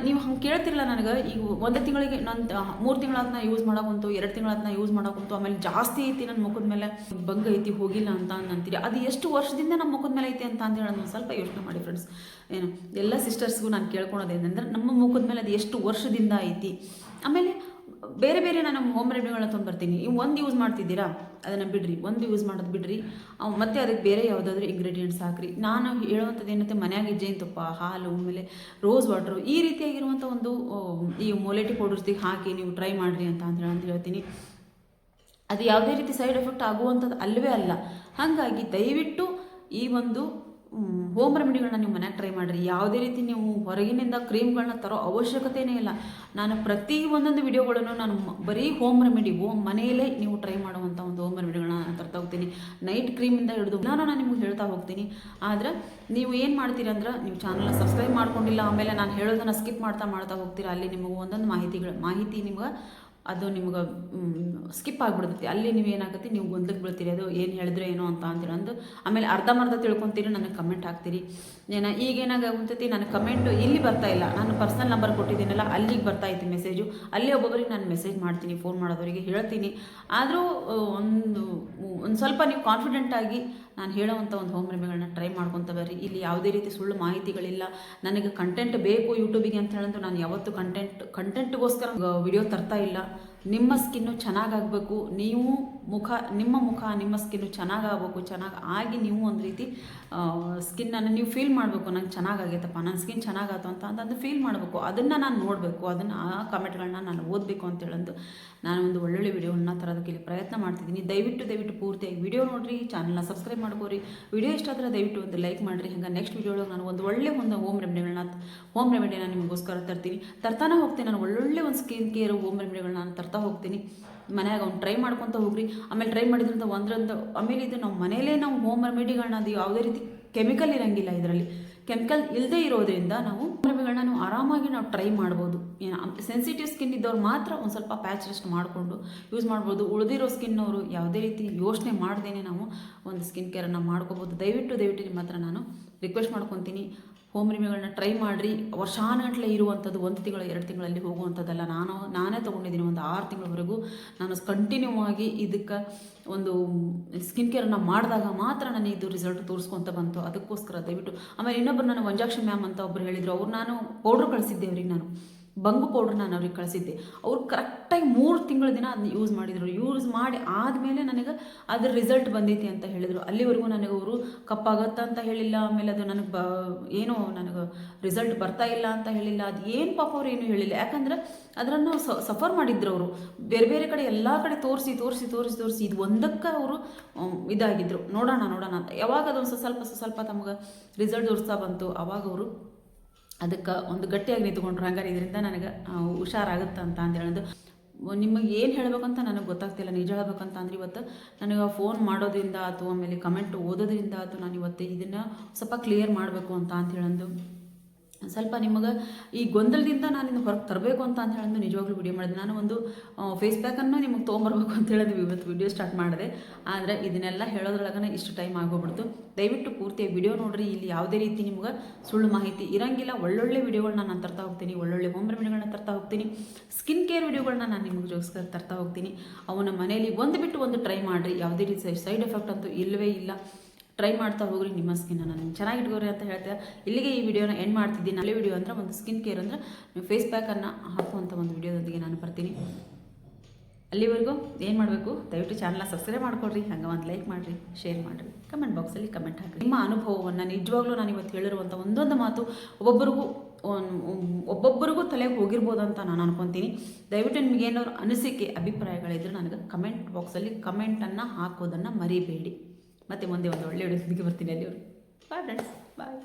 ನೀವು ಹಂಗೆ ಕೇಳ್ತಿರಲ್ಲ ನನಗೆ. ಈಗ ಒಂದು ತಿಂಗಳಿಗೆ ನಾನು 3 ತಿಂಗಳಾದ ಯೂಸ್ ಮಾಡೋಕ್ಕಂತು, 2 ತಿಂಗಳಾದ ಯೂಸ್ ಮಾಡೋಕ್ಕಂತು, ಆಮೇಲೆ ಜಾಸ್ತಿ ಐತಿ ನನ್ನ ಮುಖದ ಮೇಲೆ ಬಂಗ ಐತಿ ಹೋಗಿಲ್ಲ ಅಂತ ಅಂತೀರಿ. ಅದು ಎಷ್ಟು ವರ್ಷದಿಂದ ನಮ್ಮ ಮುಖದ ಮೇಲೆ ಐತಿ ಅಂತ ಹೇಳೋದು ಒಂದು ಸ್ವಲ್ಪ ಯೋಚನೆ ಮಾಡಿ ಫ್ರೆಂಡ್ಸ್. ಏನು ಎಲ್ಲ ಸಿಸ್ಟರ್ಸ್ಗೂ ನಾನು ಕೇಳ್ಕೊಳೋದೇನೆಂದ್ರೆ, ನಮ್ಮ ಮುಖದ ಮೇಲೆ ಅದು ಎಷ್ಟು ವರ್ಷದಿಂದ ಐತಿ. ಆಮೇಲೆ ಬೇರೆ ಬೇರೆ ನಾನು ಹೋಮ್ ರೆಮಿಡಿಗಳನ್ನ ತೊಗೊಂಡ್ಬರ್ತೀನಿ. ನೀವು ಒಂದು ಯೂಸ್ ಮಾಡ್ತಿದ್ದೀರಾ, ಅದನ್ನು ಬಿಡ್ರಿ, ಒಂದು ಯೂಸ್ ಮಾಡೋದು ಬಿಡ್ರಿ, ಮತ್ತೆ ಅದಕ್ಕೆ ಬೇರೆ ಯಾವುದಾದ್ರೂ ಇಂಗ್ರೀಡಿಯೆಂಟ್ಸ್ ಹಾಕ್ರಿ. ನಾನು ಹೇಳುವಂಥದ್ದು ಏನಂತೆ, ಮನೆಯಾಗಿ ಜೇನುತುಪ್ಪ, ಹಾಲು, ಆಮೇಲೆ ರೋಸ್ ವಾಟ್ರು, ಈ ರೀತಿಯಾಗಿರುವಂಥ ಒಂದು ಈ ಮೊಲೆಟಿ ಪೌಡರ್ಸ್ಗೆ ಹಾಕಿ ನೀವು ಟ್ರೈ ಮಾಡಿರಿ ಅಂತ ಹೇಳ್ತೀನಿ. ಅದು ಯಾವುದೇ ರೀತಿ ಸೈಡ್ ಎಫೆಕ್ಟ್ ಆಗುವಂಥದ್ದು ಅಲ್ಲವೇ ಅಲ್ಲ. ಹಾಗಾಗಿ ದಯವಿಟ್ಟು ಈ ಒಂದು ಹೋಮ್ ರೆಮಿಡಿಗಳನ್ನ ನೀವು ಮನೆಯಾಗ ಟ್ರೈ ಮಾಡಿರಿ. ಯಾವುದೇ ರೀತಿ ನೀವು ಹೊರಗಿನಿಂದ ಕ್ರೀಮ್ಗಳನ್ನ ತರೋ ಅವಶ್ಯಕತೆಯೇ ಇಲ್ಲ. ನಾನು ಪ್ರತಿ ಒಂದೊಂದು ವಿಡಿಯೋಗಳನ್ನು ನಾನು ಬರೀ ಹೋಮ್ ರೆಮಿಡಿ, ಮನೆಯಲ್ಲೇ ನೀವು ಟ್ರೈ ಮಾಡುವಂಥ ಒಂದು ಹೋಮ್ ರೆಮಿಡಿಗಳನ್ನ ನಾನು ತರ್ತಾ ಹೋಗ್ತೀನಿ. ನೈಟ್ ಕ್ರೀಮಿಂದ ಹಿಡಿದು ನಾನು ನಿಮಗೆ ಹೇಳ್ತಾ ಹೋಗ್ತೀನಿ. ಆದರೆ ನೀವು ಏನು ಮಾಡ್ತೀರಿ ಅಂದ್ರೆ, ನೀವು ಚಾನಲ್ನ ಸಬ್ಸ್ಕ್ರೈಬ್ ಮಾಡ್ಕೊಂಡಿಲ್ಲ, ಆಮೇಲೆ ನಾನು ಹೇಳೋದನ್ನು ಸ್ಕಿಪ್ ಮಾಡ್ತಾ ಹೋಗ್ತೀರಾ. ಅಲ್ಲಿ ನಿಮಗೆ ಒಂದೊಂದು ಮಾಹಿತಿ ನಿಮ್ಗೆ ಅದು ನಿಮ್ಗೆ ಸ್ಕಿಪ್ ಆಗಿಬಿಡ್ತೈತಿ. ಅಲ್ಲಿ ನೀವು ಏನಾಗುತ್ತೆ, ನೀವು ಗೊಂದಲಕ್ಕೆ ಬೀಳ್ತೀರಿ, ಅದು ಏನು ಹೇಳಿದ್ರೆ ಏನೋ ಅಂತ ಅಂದು ಆಮೇಲೆ ಅರ್ಧಂಬರ್ಧ ತಿಳ್ಕೊತೀರಿ, ನನಗೆ ಕಮೆಂಟ್ ಹಾಕ್ತೀರಿ. ಈಗೇನಾಗುತ್ತೈತಿ, ನನ್ನ ಕಮೆಂಟು ಇಲ್ಲಿ ಬರ್ತಾ ಇಲ್ಲ. ನಾನು ಪರ್ಸನಲ್ ನಂಬರ್ ಕೊಟ್ಟಿದ್ದೀನಲ್ಲ, ಅಲ್ಲಿಗೆ ಬರ್ತಾ ಇತ್ತು ಮೆಸೇಜು. ಅಲ್ಲಿ ಒಬ್ಬೊಬ್ಬರಿಗೆ ನಾನು ಮೆಸೇಜ್ ಮಾಡ್ತೀನಿ, ಫೋನ್ ಮಾಡೋದವರಿಗೆ ಹೇಳ್ತೀನಿ. ಆದರೂ ಒಂದು ಸ್ವಲ್ಪ ನೀವು ಕಾನ್ಫಿಡೆಂಟಾಗಿ ನಾನು ಹೇಳೋವಂಥ ಒಂದು ಹೋಮ್ ರೆಮಿಡಿಗಳನ್ನ ಟ್ರೈ ಮಾಡ್ಕೊತ ಬರ್ರಿ. ಇಲ್ಲಿ ಯಾವುದೇ ರೀತಿ ಸುಳ್ಳು ಮಾಹಿತಿಗಳಿಲ್ಲ. ನನಗೆ ಕಂಟೆಂಟ್ ಬೇಕು ಯೂಟ್ಯೂಬಿಗೆ ಅಂತ ಹೇಳಿದ್ರೆ ನಾನು ಯಾವತ್ತೂ ಕಂಟೆಂಟ್ಗೋಸ್ಕರ ವಿಡಿಯೋ ತರ್ತಾ ಇಲ್ಲ. ನಿಮ್ಮ ಸ್ಕಿನ್ನು ಚೆನ್ನಾಗಾಗಬೇಕು, ನಿಮ್ಮ ಮುಖ ನಿಮ್ಮ ಸ್ಕಿನ್ನು ಚೆನ್ನಾಗಾಗಬೇಕು. ಚೆನ್ನಾಗಿ ಆಗಿ ನೀವು ಒಂದು ರೀತಿ ಸ್ಕಿನ್ನನ್ನು ನೀವು ಫೀಲ್ ಮಾಡಬೇಕು, ನಂಗೆ ಚೆನ್ನಾಗಾಗೈತಪ್ಪ, ನನ್ನ ಸ್ಕಿನ್ ಚೆನ್ನಾಗಾಯ್ತು ಅಂತ ಫೀಲ್ ಮಾಡಬೇಕು. ಅದನ್ನು ನಾನು ನೋಡಬೇಕು, ಆ ಕಮೆಂಟ್ಗಳನ್ನ ನಾನು ಓದಬೇಕು ಅಂತೇಳಂದು ನಾನು ಒಂದು ಒಳ್ಳೊಳ್ಳೆ ವಿಡಿಯೋಗಳನ್ನ ತರೋದಕ್ಕೆ ಇಲ್ಲಿ ಪ್ರಯತ್ನ ಮಾಡ್ತಿದ್ದೀನಿ. ದಯವಿಟ್ಟು ಪೂರ್ತಿಯಾಗಿ ವಿಡಿಯೋ ನೋಡಿರಿ, ಚಾನಲ್ನ ಸಬ್ಸ್ಕ್ರೈಬ್ ಮಾಡ್ಕೋರಿ. ವಿಡಿಯೋ ಇಷ್ಟ ಆದರೆ ದಯವಿಟ್ಟು ಒಂದು ಲೈಕ್ ಮಾಡಿರಿ. ಹಂಗೆ ನೆಕ್ಸ್ಟ್ ವಿಡಿಯೋ ಒಳಗೆ ನಾನು ಒಂದು ಒಳ್ಳೆ ಒಂದು ಹೋಮ್ ರೆಮಿಡಿನ ನಿಮಗೋಸ್ಕರ ತರ್ತಾನೆ ಹೋಗ್ತೀನಿ. ನಾನು ಒಳ್ಳೊಳ್ಳೆ ಒಂದು ಸ್ಕಿನ್ ಕೇರ್ ಹೋಮ್ ರೆಮಿಡಿಗಳನ್ನ ನಾನು ತರ್ತಾ ಹೋಗ್ತೀನಿ. ಮನೆಯಾಗ ಅವ್ನು ಟ್ರೈ ಮಾಡ್ಕೊತ ಹೋಗ್ರಿ. ಆಮೇಲೆ ಟ್ರೈ ಮಾಡಿದ್ರಿಂದ ಆಮೇಲೆ ಇದು ನಾವು ಮನೇಲೇ ನಾವು ಹೋಮ್ ರೆಮಿಡಿಗಳನ್ನ, ಅದು ಯಾವುದೇ ರೀತಿ ಕೆಮಿಕಲ್ ಇರೋಂಗಿಲ್ಲ. ಇದರಲ್ಲಿ ಕೆಮಿಕಲ್ ಇಲ್ಲದೆ ಇರೋದ್ರಿಂದ ನಾವು ರೆಮಿಡಿಗಳನ್ನ ನಾವು ಆರಾಮಾಗಿ ನಾವು ಟ್ರೈ ಮಾಡ್ಬೋದು. ಸೆನ್ಸಿಟಿವ್ ಸ್ಕಿನ್ ಇದ್ದವ್ರು ಮಾತ್ರ ಒಂದು ಸ್ವಲ್ಪ ಪ್ಯಾಚ್ ರೆಸ್ಟ್ ಮಾಡಿಕೊಂಡು ಯೂಸ್ ಮಾಡ್ಬೋದು. ಉಳಿದಿರೋ ಸ್ಕಿನ್ನವರು ಯಾವುದೇ ರೀತಿ ಯೋಚನೆ ಮಾಡ್ದೇನೆ ನಾವು ಒಂದು ಸ್ಕಿನ್ ಕೇರನ್ನು ಮಾಡ್ಕೋಬೋದು. ದಯವಿಟ್ಟು ನಿಮ್ಮ ಹತ್ರ ನಾನು ರಿಕ್ವೆಸ್ಟ್ ಮಾಡ್ಕೊತೀನಿ, ಹೋಮ್ ರೆಮಿಡಿಗಳನ್ನ ಟ್ರೈ ಮಾಡಿರಿ. ವರ್ಷಾನುಗಟ್ಟಲೆ ಇರುವಂಥದ್ದು 1 ತಿಂಗಳು 2 ತಿಂಗಳಲ್ಲಿ ಹೋಗುವಂಥದ್ದಲ್ಲ. ನಾನೇ ತೊಗೊಂಡಿದ್ದೀನಿ ಒಂದು 6 ತಿಂಗಳವರೆಗೂ. ನಾನು ಕಂಟಿನ್ಯೂ ಆಗಿ ಇದಕ್ಕೆ ಒಂದು ಸ್ಕಿನ್ ಕೇರನ್ನು ಮಾಡಿದಾಗ ಮಾತ್ರ ನನಗೆ ಇದು ರಿಸಲ್ಟ್ ತೋರಿಸ್ಕೊತ ಬಂತು. ಅದಕ್ಕೋಸ್ಕರ ದಯವಿಟ್ಟು. ಆಮೇಲೆ ಇನ್ನೊಬ್ಬರು ನಾನು ವಂಜಾಕ್ಷಿ ಮ್ಯಾಮ್ ಅಂತ ಒಬ್ಬರು ಹೇಳಿದರು. ಅವ್ರು ನಾನು ಪೌಡ್ರ್ ಕಳಿಸಿದ್ದೆ ಅವ್ರಿಗೆ, ನಾನು ಬಂಗು ಪೌಡ್ರ್ ನಾನು ಅವ್ರಿಗೆ ಕಳಿಸಿದ್ದೆ. ಅವ್ರು ಕರೆಕ್ಟಾಗಿ 3 ತಿಂಗಳ ದಿನ ಅದನ್ನ ಯೂಸ್ ಮಾಡಿದರು. ಯೂಸ್ ಮಾಡಿ ಆದಮೇಲೆ ನನಗೆ ಅದ್ರ ರಿಸಲ್ಟ್ ಬಂದೈತಿ ಅಂತ ಹೇಳಿದರು. ಅಲ್ಲಿವರೆಗೂ ನನಗೆ ಅವರು ಕಪ್ಪಾಗತ್ತಾ ಅಂತ ಹೇಳಿಲ್ಲ, ಆಮೇಲೆ ಅದು ನನಗೆ ನನಗೆ ರಿಸಲ್ಟ್ ಬರ್ತಾ ಇಲ್ಲ ಅಂತ ಹೇಳಿಲ್ಲ. ಅದು ಏನು ಪಾಪ ಅವ್ರು ಏನು ಹೇಳಿಲ್ಲ. ಯಾಕಂದ್ರೆ ಅದನ್ನು ಸಫರ್ ಮಾಡಿದ್ರು ಅವರು. ಬೇರೆ ಕಡೆ ಎಲ್ಲ ಕಡೆ ತೋರಿಸಿ ಇದು ಒಂದಕ್ಕೆ ಅವರು ಇದಾಗಿದ್ದರು. ನೋಡೋಣ ಅಂತ. ಯಾವಾಗ ಅದೊಂದು ಸ್ವಲ್ಪ ತಮಗೆ ರಿಸಲ್ಟ್ ತೋರಿಸ್ತಾ ಬಂತು, ಅವಾಗ ಅವರು ಅದಕ್ಕೆ ಒಂದು ಗಟ್ಟಿಯಾಗಿ ನಿಂತ್ಕೊಂಡ್ರು. ಹಂಗಾರೆ ಇದರಿಂದ ನನಗೆ ಹುಷಾರಾಗುತ್ತೆ ಅಂತ ಹೇಳೋದು. ನಿಮಗೆ ಏನು ಹೇಳಬೇಕಂತ ನನಗೆ ಗೊತ್ತಾಗ್ತಿಲ್ಲ. ನಿಜ ಹೇಳ್ಬೇಕಂತ ಅಂದ್ರೆ ಇವತ್ತು ನನಗೆ ಫೋನ್ ಮಾಡೋದ್ರಿಂದ ಆಯ್ತು, ಆಮೇಲೆ ಕಮೆಂಟ್ ಓದೋದ್ರಿಂದ ಆಯ್ತು, ನಾನು ಇವತ್ತು ಇದನ್ನು ಸ್ವಲ್ಪ ಕ್ಲಿಯರ್ ಮಾಡಬೇಕು ಅಂತ ಹೇಳೋದು. ಸ್ವಲ್ಪ ನಿಮಗೆ ಈ ಗೊಂದಲದಿಂದ ನಾನು ಇನ್ನು ಹೊರಗೆ ತರಬೇಕು ಅಂತ ಹೇಳೋದು ನಿಜವಾಗ್ಲೂ ವಿಡಿಯೋ ಮಾಡಿದೆ. ನಾನು ಒಂದು ಫೇಸ್ ಪ್ಯಾಕನ್ನು ನಿಮಗೆ ತೊಗೊಂಬರ್ಬೇಕು ಅಂತ ಹೇಳೋದು ಇವತ್ತು ವಿಡಿಯೋ ಸ್ಟಾರ್ಟ್ ಮಾಡಿದೆ. ಆದರೆ ಇದನ್ನೆಲ್ಲ ಹೇಳೋದ್ರೊಳಗನೆ ಇಷ್ಟು ಟೈಮ್ ಆಗೋಗ್ಬಿಡ್ತು. ದಯವಿಟ್ಟು ಪೂರ್ತಿಯಾಗಿ ವಿಡಿಯೋ ನೋಡಿರಿ. ಇಲ್ಲಿ ಯಾವುದೇ ರೀತಿ ನಿಮ್ಗೆ ಸುಳ್ಳು ಮಾಹಿತಿ ಇರೋಂಗಿಲ್ಲ. ಒಳ್ಳೊಳ್ಳೆ ವಿಡಿಯೋಗಳನ್ನ ನಾನು ತರ್ತಾ ಹೋಗ್ತೀನಿ, ಒಳ್ಳೊಳ್ಳೆ ಹೋಮ್ ರೆಮಿಡಿಗಳನ್ನ ತರ್ತಾ ಹೋಗ್ತೀನಿ, ಸ್ಕಿನ್ ಕೇರ್ ವಿಡಿಯೋಗಳನ್ನ ನಾನು ನಿಮಗೋಸ್ಕರ ತರ್ತಾ ಹೋಗ್ತೀನಿ. ಅವನ ಮನೆಯಲ್ಲಿ ಒಂದು ಬಿಟ್ಟು ಒಂದು ಟ್ರೈ ಮಾಡಿರಿ. ಯಾವುದೇ ರೀತಿ ಸೈಡ್ ಎಫೆಕ್ಟ್ ಅಂತೂ ಇಲ್ಲವೇ ಇಲ್ಲ. ಟ್ರೈ ಮಾಡ್ತಾ ಹೋಗ್ರಿ, ನಿಮ್ಮ ಸ್ಕಿನ್ನನ್ನು ನೀವು ಚೆನ್ನಾಗಿಟ್ಕೋರಿ ಅಂತ ಹೇಳ್ತಾರೆ. ಇಲ್ಲಿಗೆ ಈ ವಿಡಿಯೋನ ಎಂಡ್ ಮಾಡ್ತಿದ್ದೀನಿ. ಒಳ್ಳೆ ವಿಡಿಯೋ ಅಂದರೆ ಒಂದು ಸ್ಕಿನ್ ಕೇರ್ ಅಂದರೆ ನೀವು ಫೇಸ್ ಪ್ಯಾಕನ್ನು ಹಾಕುವಂಥ ಒಂದು ವಿಡಿಯೋದೊಂದಿಗೆ ನಾನು ಬರ್ತೀನಿ. ಅಲ್ಲಿವರೆಗೂ ಏನು ಮಾಡಬೇಕು, ದಯವಿಟ್ಟು ಚಾನಲ್ನ ಸಬ್ಸ್ಕ್ರೈಬ್ ಮಾಡ್ಕೊಳ್ರಿ, ಹಂಗೆ ಒಂದು ಲೈಕ್ ಮಾಡಿರಿ, ಶೇರ್ ಮಾಡಿರಿ, ಕಮೆಂಟ್ ಬಾಕ್ಸಲ್ಲಿ ಕಮೆಂಟ್ ಹಾಕಿರಿ. ನಿಮ್ಮ ಅನುಭವವನ್ನು ನಿಜವಾಗ್ಲೂ ನಾನು ಇವತ್ತು ಹೇಳಿರುವಂಥ ಒಂದೊಂದು ಮಾತು ಒಬ್ಬೊಬ್ಬರಿಗೂ ಒಬ್ಬೊಬ್ಬರಿಗೂ ತಲೆಗೆ ಹೋಗಿರ್ಬೋದು ಅಂತ ನಾನು ಅನ್ಕೊತೀನಿ. ದಯವಿಟ್ಟು ನಿಮ್ಗೆ ಏನಾದ್ರು ಅನಿಸಿಕೆ ಅಭಿಪ್ರಾಯಗಳಿದ್ರೆ ನನಗೆ ಕಮೆಂಟ್ ಬಾಕ್ಸಲ್ಲಿ ಕಮೆಂಟನ್ನು ಹಾಕೋದನ್ನು ಮರಿಬೇಡಿ. ಮತ್ತು ಮುಂದೆ ಒಂದು ಒಳ್ಳೆಯ ವಿಡಿಯೋದೊಂದಿಗೆ ಬರ್ತೀನಿ. ಅಲ್ಲಿವರು ಬಾಯ್ ಫ್ರೆಂಡ್ಸ್, ಬಾಯ್.